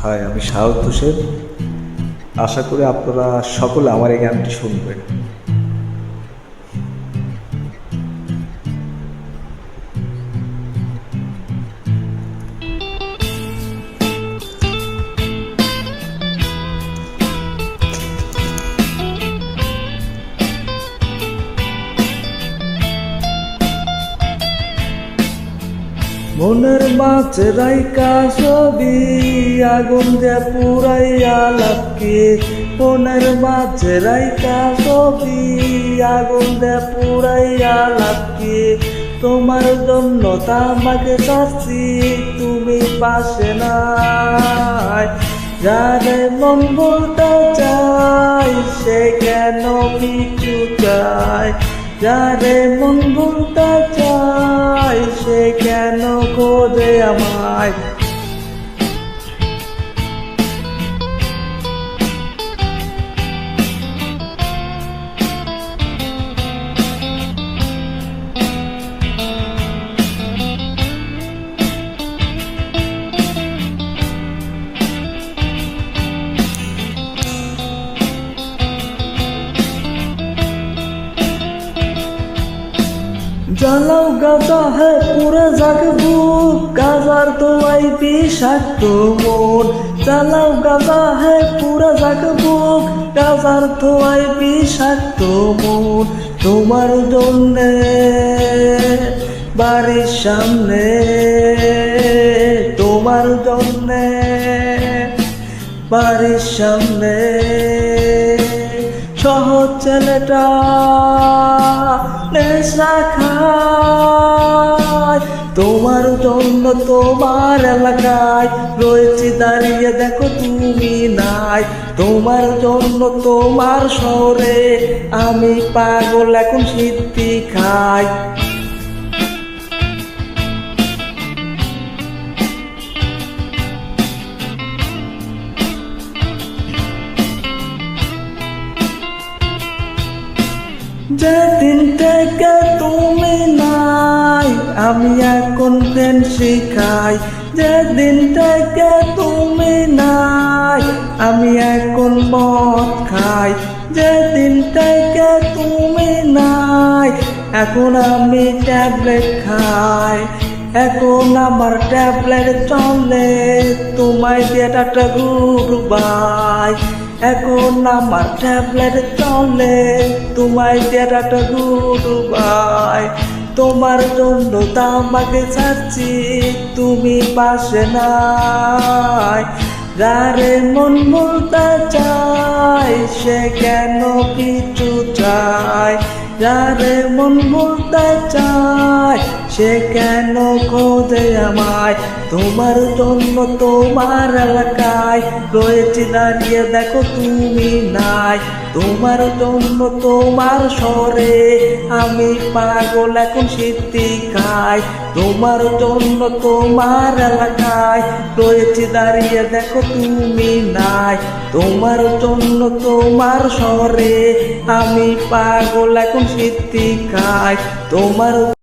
High, আমি শাহাদ হোসেন। আশা করি আপনারা সকলে আমার এই গানটি শুনবেন। মনের মাঝে রাইকা ছবি আগুন দিয়ে পুরাইয়া লাভকে, মনের মাঝে রাইকা ছবি আগুন দিয়ে পুরাইয়া লাভকে। তোমার জন্য তামাকে চাচ্ছি, তুমি পাশে নাই। যারে মন বলতে চাই সে কেন পিছু চায়, যারে মন বলতে চাই সে কেন খোঁজে আমায়। জ্বালাও গাজা হে পুরে জাগবো, গাজার দোয়াই বিষাক্ত মন। জ্বালাও গাজা হে পুরে জাগবো, গাজার দোয়াই বিষাক্ত মন। তোমার জন্যে বাড়ির সামনে, তোমার জন্যে বাড়ির সামনে সহজ ছেলেটা নেশা খায়। তোমার জন্য তোমার এলাকায় রয়েছি দাঁড়িয়ে, দেখো তুমি নাই। তোমার জন্য তোমার শহরে আমি পাগল এখন সিদ্ধি খাই। যেদিন থেকে তুমি নাই আমি এখন প্রেম শিখাই। যেদিন থেকে তুমি নাই আমি এখন মদ খাই। যেদিন থেকে তুমি নাই এখন আমি ট্যাবলেট খাই। এখন আমার ট্যাবলেট চলে, তোমায় দিয়ে একটা গুড বাই। এখন আমার ট্যাবলেট চলে, তোমায় দিয়ে একটা গুড বাই। তোমার জন্য তামাকে চাচ্ছি, তুমি পাশে নাই। যারে মন বলতে চাই সে কেন পিছু চায়, যারে মন বলতে চায় সে কেন খোঁজে আমায়। তোমার জন্য তোমার এলাকায় রয়েছি দাঁড়িয়ে, দেখো তুমি নাই। তোমার জন্য তোমার শহরে আমি পাগল এখন সিদ্ধি খাই। তোমার জন্য তোমার এলাকায় রয়েছি দাঁড়িয়ে, দেখো তুমি নাই। তোমার জন্য তোমার শহরে আমি পাগল এখন সিদ্ধি খাই। তোমার